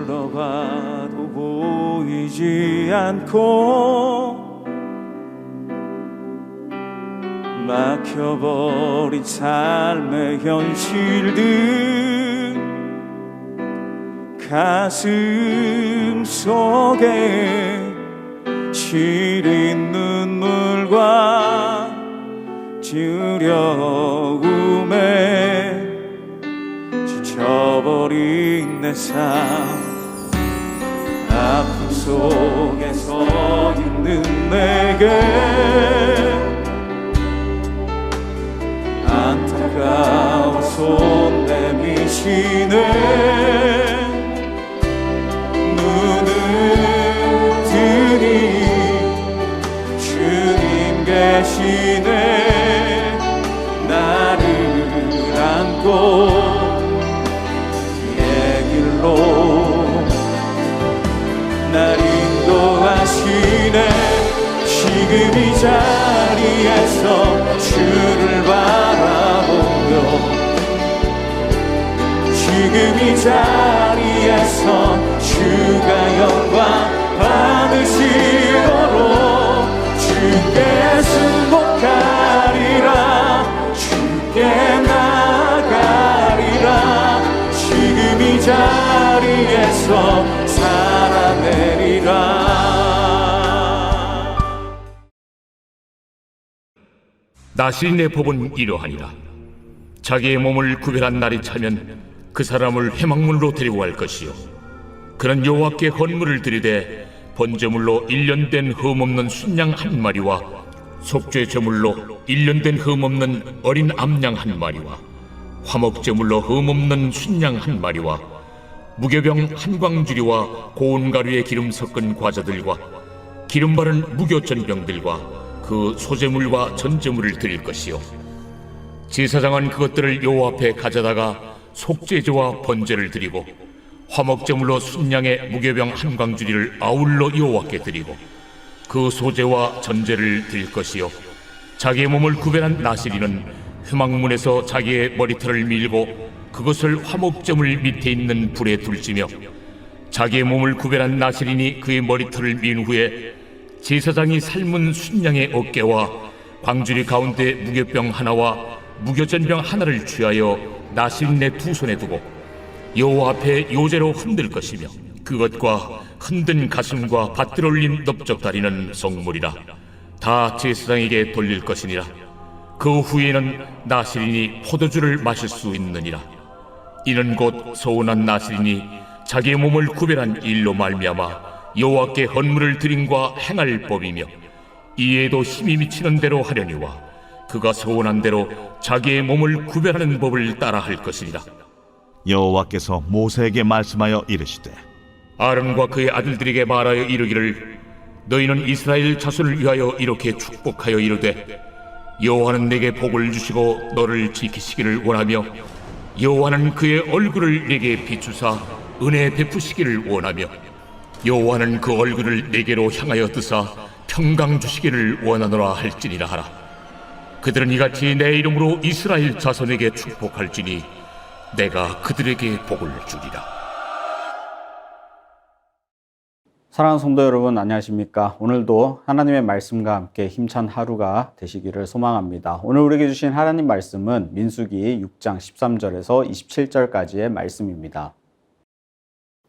둘러봐도 보이지 않고 막혀버린 삶의 현실들 가슴 속에 시린 눈물과 두려움에 지쳐버린 내 삶 아픔 속에 서 있는 내게 안타까워 손 내미시네 눈을 뜨니 주님 계시네 나를 안고 내 길로 날 인도하시네 지금 이 자리에서 주를 바라보며 지금 이 자리에서 주가 영광 받으시도록 주께 승복하리라 주께 나가리라 지금 이 자리에서 살아내리라. 나실인의 법은 이러하니라. 자기의 몸을 구별한 날이 차면 그 사람을 회막문으로 데리고 갈 것이요 그는 여호와께 헌물을 드리되 번제물로 1년 된 흠없는 순양 한 마리와 속죄 제물로 1년 된 흠없는 어린 암양 한 마리와 화목제물로 흠없는 순양 한 마리와 무교병 한 광주리와 고운 가루에 기름 섞은 과자들과 기름 바른 무교전병들과 그 소제물과 전제물을 드릴 것이요 제사장은 그것들을 여호와 앞에 가져다가 속죄제와 번제를 드리고 화목제물로 순양의 무교병 한 광주리를 아울러 여호와께 드리고 그 소제와 전제를 드릴 것이요 자기의 몸을 구별한 나실인은 회막문에서 자기의 머리털을 밀고 그것을 화목제물 밑에 있는 불에 둘지며 자기의 몸을 구별한 나실인이 그의 머리털을 민 후에 제사장이 삶은 순양의 어깨와 광주리 가운데 무교병 하나와 무교전병 하나를 취하여 나실인의 두 손에 두고 여호와 앞에 요제로 흔들 것이며 그것과 흔든 가슴과 밭들 올린 넓적다리는 성물이라 다 제사장에게 돌릴 것이니라. 그 후에는 나실인이 포도주를 마실 수 있느니라. 이는 곧 서운한 나실인이 자기의 몸을 구별한 일로 말미암아 여호와께 헌물을 드림과 행할 법이며 이에도 힘이 미치는 대로 하려니와 그가 서운한 대로 자기의 몸을 구별하는 법을 따라 할 것이니라. 여호와께서 모세에게 말씀하여 이르시되 아론과 그의 아들들에게 말하여 이르기를 너희는 이스라엘 자손을 위하여 이렇게 축복하여 이르되 여호와는 내게 복을 주시고 너를 지키시기를 원하며 여호와는 그의 얼굴을 내게 비추사 은혜 베푸시기를 원하며 여호와는 그 얼굴을 내게로 향하여 드사 평강 주시기를 원하노라 할지니라 하라. 그들은 이같이 내 이름으로 이스라엘 자손에게 축복할지니 내가 그들에게 복을 주리라. 사랑하는 성도 여러분, 안녕하십니까? 오늘도 하나님의 말씀과 함께 힘찬 하루가 되시기를 소망합니다. 오늘 우리에게 주신 하나님 말씀은 민수기 6장 13절에서 27절까지의 말씀입니다.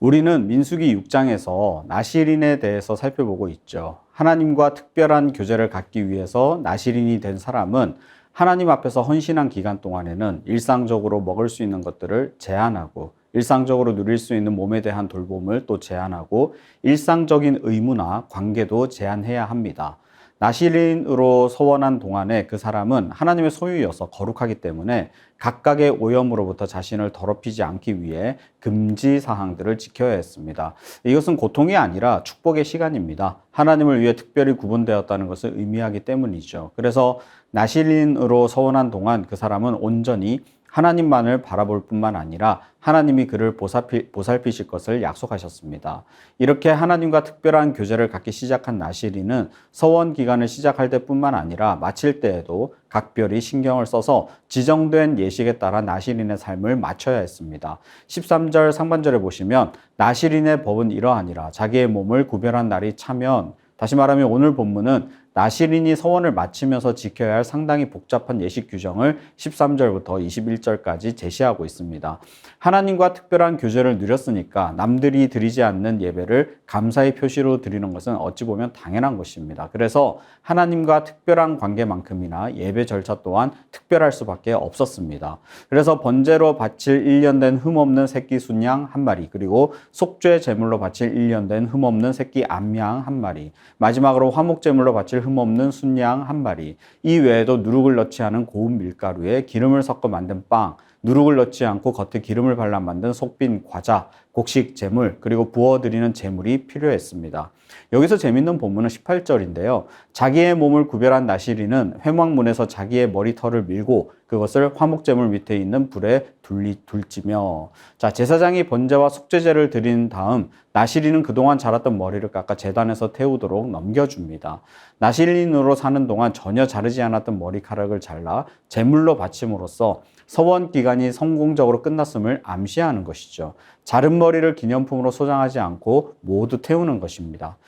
우리는 민수기 6장에서 나실인에 대해서 살펴보고 있죠. 하나님과 특별한 교제를 갖기 위해서 나실인이 된 사람은 하나님 앞에서 헌신한 기간 동안에는 일상적으로 먹을 수 있는 것들을 제한하고 일상적으로 누릴 수 있는 몸에 대한 돌봄을 또 제한하고 일상적인 의무나 관계도 제한해야 합니다. 나실인으로 서원한 동안에 그 사람은 하나님의 소유여서 거룩하기 때문에 각각의 오염으로부터 자신을 더럽히지 않기 위해 금지 사항들을 지켜야 했습니다. 이것은 고통이 아니라 축복의 시간입니다. 하나님을 위해 특별히 구분되었다는 것을 의미하기 때문이죠. 그래서 나실인으로 서원한 동안 그 사람은 온전히 하나님만을 바라볼 뿐만 아니라 하나님이 그를 보살피실 것을 약속하셨습니다. 이렇게 하나님과 특별한 교제를 갖기 시작한 나시린은 서원 기간을 시작할 때뿐만 아니라 마칠 때에도 각별히 신경을 써서 지정된 예식에 따라 나시린의 삶을 마쳐야 했습니다. 13절 상반절에 보시면 나시린의 법은 이러하니라. 자기의 몸을 구별한 날이 차면, 다시 말하면 오늘 본문은 나시린이 서원을 마치면서 지켜야 할 상당히 복잡한 예식 규정을 13절부터 21절까지 제시하고 있습니다. 하나님과 특별한 교제를 누렸으니까 남들이 드리지 않는 예배를 감사의 표시로 드리는 것은 어찌 보면 당연한 것입니다. 그래서 하나님과 특별한 관계만큼이나 예배 절차 또한 특별할 수밖에 없었습니다. 그래서 번제로 바칠 1년 된 흠없는 새끼 순양 한 마리, 그리고 속죄 제물로 바칠 1년 된 흠없는 새끼 암양 한 마리, 마지막으로 화목 제물로 바칠 흠없는 순양 한 마리, 이 외에도 누룩을 넣지 않은 고운 밀가루에 기름을 섞어 만든 빵, 누룩을 넣지 않고 겉에 기름을 발라 만든 속빈 과자, 곡식 제물, 그리고 부어드리는 제물이 필요했습니다. 여기서 재밌는 본문은 18절인데요. 자기의 몸을 구별한 나시린은 회막문에서 자기의 머리털을 밀고 그것을 화목제물 밑에 있는 불에 둘지며, 자, 제사장이 번제와 속죄제를 드린 다음 나시린은 그동안 자랐던 머리를 깎아 제단에서 태우도록 넘겨줍니다. 나시린으로 사는 동안 전혀 자르지 않았던 머리카락을 잘라 제물로 바침으로써 서원 기간이 성공적으로 끝났음을 암시하는 것이죠. 자른 머리를 기념품으로 소장하지 않고 모두 태우는 것입니다.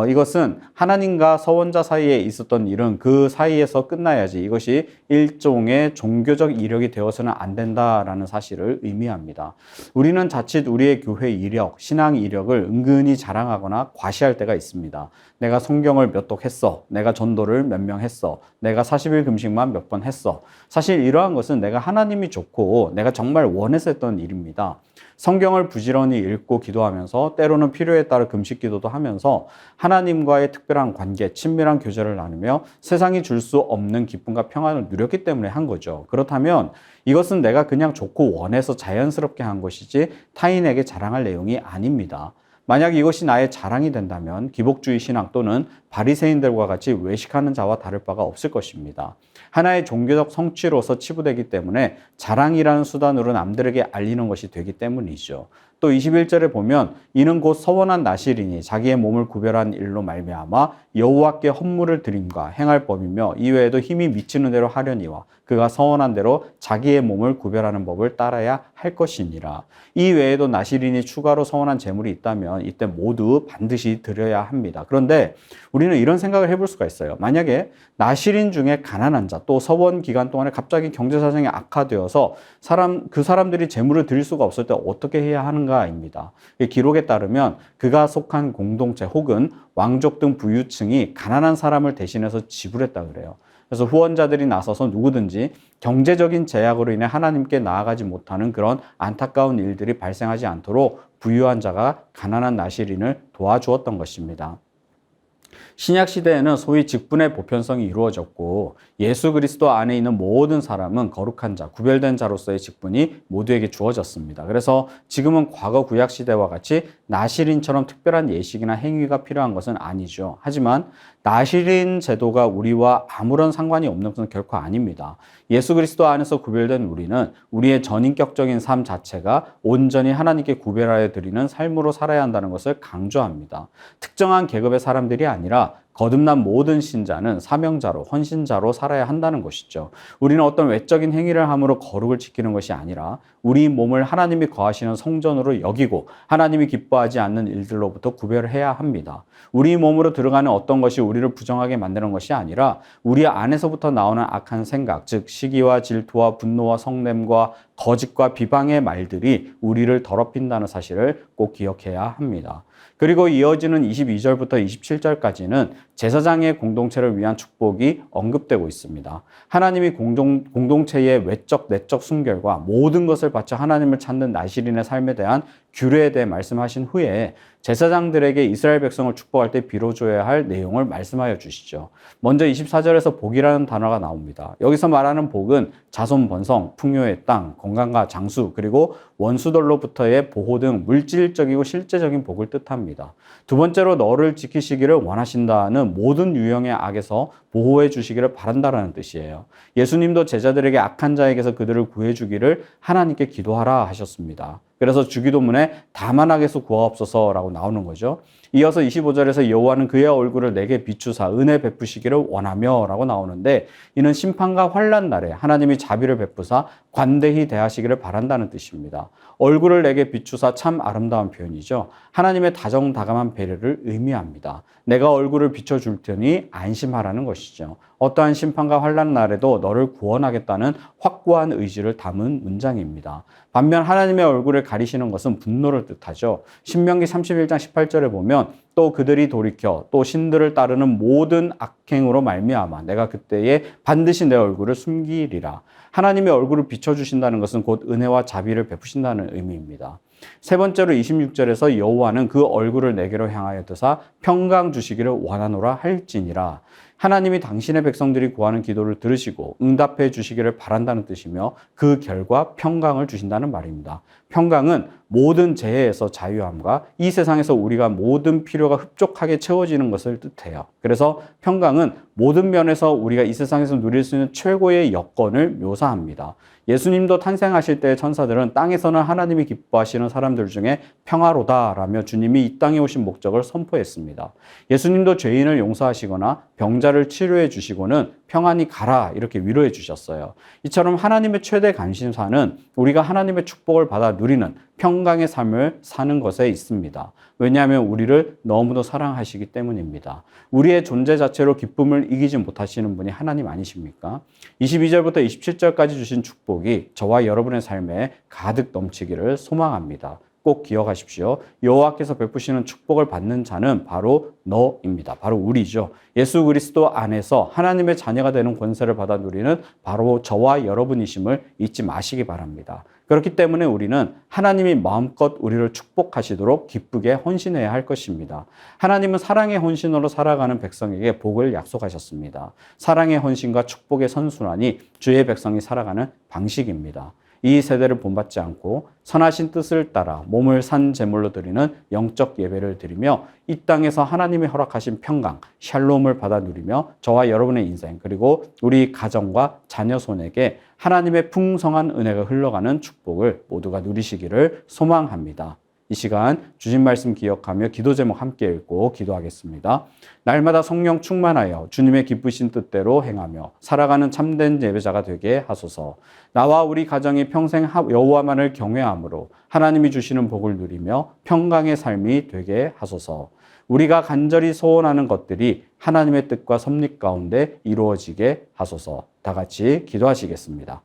이것은 하나님과 서원자 사이에 있었던 일은 그 사이에서 끝나야지, 이것이 일종의 종교적 이력이 되어서는 안 된다라는 사실을 의미합니다. 우리는 자칫 우리의 교회 이력, 신앙 이력을 은근히 자랑하거나 과시할 때가 있습니다. 내가 성경을 몇 독 했어. 내가 전도를 몇 명 했어. 내가 40일 금식만 몇 번 했어. 사실 이러한 것은 내가 하나님이 좋고 내가 정말 원해서 했던 일입니다. 성경을 부지런히 읽고 기도하면서 때로는 필요에 따라 금식 기도도 하면서 하나님과의 특별한 관계, 친밀한 교제를 나누며 세상이 줄 수 없는 기쁨과 평안을 누렸기 때문에 한 거죠. 그렇다면 이것은 내가 그냥 좋고 원해서 자연스럽게 한 것이지 타인에게 자랑할 내용이 아닙니다. 만약 이것이 나의 자랑이 된다면 기복주의 신앙 또는 바리새인들과 같이 외식하는 자와 다를 바가 없을 것입니다. 하나의 종교적 성취로서 치부되기 때문에 자랑이라는 수단으로 남들에게 알리는 것이 되기 때문이죠. 또 21절에 보면 이는 곧 서원한 나시린이 자기의 몸을 구별한 일로 말미암아 여호와께 헌물을 드림과 행할 법이며 이외에도 힘이 미치는 대로 하려니와 그가 서원한 대로 자기의 몸을 구별하는 법을 따라야 할 것이니라. 이 외에도 나시린이 추가로 서원한 제물이 있다면 이때 모두 반드시 드려야 합니다. 그런데 우리는 이런 생각을 해볼 수가 있어요. 만약에 나시린 중에 가난한 자, 또 서원 기간 동안에 갑자기 경제 사정이 악화되어서 그 사람들이 제물을 드릴 수가 없을 때 어떻게 해야 하는가입니다. 기록에 따르면 그가 속한 공동체 혹은 왕족 등 부유층이 가난한 사람을 대신해서 지불했다 그래요. 그래서 후원자들이 나서서 누구든지 경제적인 제약으로 인해 하나님께 나아가지 못하는 그런 안타까운 일들이 발생하지 않도록 부유한 자가 가난한 나시린을 도와주었던 것입니다. 신약 시대에는 소위 직분의 보편성이 이루어졌고 예수 그리스도 안에 있는 모든 사람은 거룩한 자, 구별된 자로서의 직분이 모두에게 주어졌습니다. 그래서 지금은 과거 구약 시대와 같이 나시린처럼 특별한 예식이나 행위가 필요한 것은 아니죠. 하지만 나시린 제도가 우리와 아무런 상관이 없는 것은 결코 아닙니다. 예수 그리스도 안에서 구별된 우리는 우리의 전인격적인 삶 자체가 온전히 하나님께 구별하여 드리는 삶으로 살아야 한다는 것을 강조합니다. 특정한 계급의 사람들이 아니라 거듭난 모든 신자는 사명자로, 헌신자로 살아야 한다는 것이죠. 우리는 어떤 외적인 행위를 함으로 거룩을 지키는 것이 아니라 우리 몸을 하나님이 거하시는 성전으로 여기고 하나님이 기뻐하지 않는 일들로부터 구별을 해야 합니다. 우리 몸으로 들어가는 어떤 것이 우리를 부정하게 만드는 것이 아니라 우리 안에서부터 나오는 악한 생각, 즉 시기와 질투와 분노와 성냄과 거짓과 비방의 말들이 우리를 더럽힌다는 사실을 꼭 기억해야 합니다. 그리고 이어지는 22절부터 27절까지는 제사장의 공동체를 위한 축복이 언급되고 있습니다. 하나님이 공동체의 외적, 내적 순결과 모든 것을 바쳐 하나님을 찾는 나시린의 삶에 대한 규례에 대해 말씀하신 후에 제사장들에게 이스라엘 백성을 축복할 때 빌어줘야 할 내용을 말씀하여 주시죠. 먼저 24절에서 복이라는 단어가 나옵니다. 여기서 말하는 복은 자손 번성, 풍요의 땅, 건강과 장수, 그리고 원수들로부터의 보호 등 물질적이고 실제적인 복을 뜻합니다. 두 번째로 너를 지키시기를 원하신다는 모든 유형의 악에서 보호해 주시기를 바란다라는 뜻이에요. 예수님도 제자들에게 악한 자에게서 그들을 구해 주기를 하나님께 기도하라 하셨습니다. 그래서 주기도문에 다만 악에서 구하옵소서라고 나오는 거죠. 이어서 25절에서 여호와는 그의 얼굴을 내게 비추사 은혜 베푸시기를 원하며 라고 나오는데, 이는 심판과 환난 날에 하나님이 자비를 베푸사 관대히 대하시기를 바란다는 뜻입니다. 얼굴을 내게 비추사 참 아름다운 표현이죠. 하나님의 다정다감한 배려를 의미합니다. 내가 얼굴을 비춰줄 테니 안심하라는 것이죠. 어떠한 심판과 환난 날에도 너를 구원하겠다는 확고한 의지를 담은 문장입니다. 반면 하나님의 얼굴을 가리시는 것은 분노를 뜻하죠. 신명기 31장 18절에 보면 또 그들이 돌이켜 또 신들을 따르는 모든 악행으로 말미암아 내가 그때에 반드시 내 얼굴을 숨기리라. 하나님의 얼굴을 비춰주신다는 것은 곧 은혜와 자비를 베푸신다는 의미입니다. 세 번째로 26절에서 여호와는 그 얼굴을 내게로 향하여 드사 평강 주시기를 원하노라 할지니라. 하나님이 당신의 백성들이 구하는 기도를 들으시고 응답해 주시기를 바란다는 뜻이며 그 결과 평강을 주신다는 말입니다. 평강은 모든 재해에서 자유함과 이 세상에서 우리가 모든 필요가 흡족하게 채워지는 것을 뜻해요. 그래서 평강은 모든 면에서 우리가 이 세상에서 누릴 수 있는 최고의 여건을 묘사합니다. 예수님도 탄생하실 때의 천사들은 땅에서는 하나님이 기뻐하시는 사람들 중에 평화로다라며 주님이 이 땅에 오신 목적을 선포했습니다. 예수님도 죄인을 용서하시거나 병자를 치료해 주시고는 평안히 가라 이렇게 위로해 주셨어요. 이처럼 하나님의 최대 관심사는 우리가 하나님의 축복을 받아 누리는 평강의 삶을 사는 것에 있습니다. 왜냐하면 우리를 너무도 사랑하시기 때문입니다. 우리의 존재 자체로 기쁨을 이기지 못하시는 분이 하나님 아니십니까? 22절부터 27절까지 주신 축복이 저와 여러분의 삶에 가득 넘치기를 소망합니다. 꼭 기억하십시오. 여호와께서 베푸시는 축복을 받는 자는 바로 너입니다. 바로 우리죠. 예수 그리스도 안에서 하나님의 자녀가 되는 권세를 받아 누리는 바로 저와 여러분이심을 잊지 마시기 바랍니다. 그렇기 때문에 우리는 하나님이 마음껏 우리를 축복하시도록 기쁘게 헌신해야 할 것입니다. 하나님은 사랑의 헌신으로 살아가는 백성에게 복을 약속하셨습니다. 사랑의 헌신과 축복의 선순환이 주의 백성이 살아가는 방식입니다. 이 세대를 본받지 않고 선하신 뜻을 따라 몸을 산 제물로 드리는 영적 예배를 드리며 이 땅에서 하나님이 허락하신 평강, 샬롬을 받아 누리며 저와 여러분의 인생 그리고 우리 가정과 자녀 손에게 하나님의 풍성한 은혜가 흘러가는 축복을 모두가 누리시기를 소망합니다. 이 시간 주신 말씀 기억하며 기도 제목 함께 읽고 기도하겠습니다. 날마다 성령 충만하여 주님의 기쁘신 뜻대로 행하며 살아가는 참된 예배자가 되게 하소서. 나와 우리 가정이 평생 여호와만을 경외함으로 하나님이 주시는 복을 누리며 평강의 삶이 되게 하소서. 우리가 간절히 소원하는 것들이 하나님의 뜻과 섭리 가운데 이루어지게 하소서. 다 같이 기도하시겠습니다.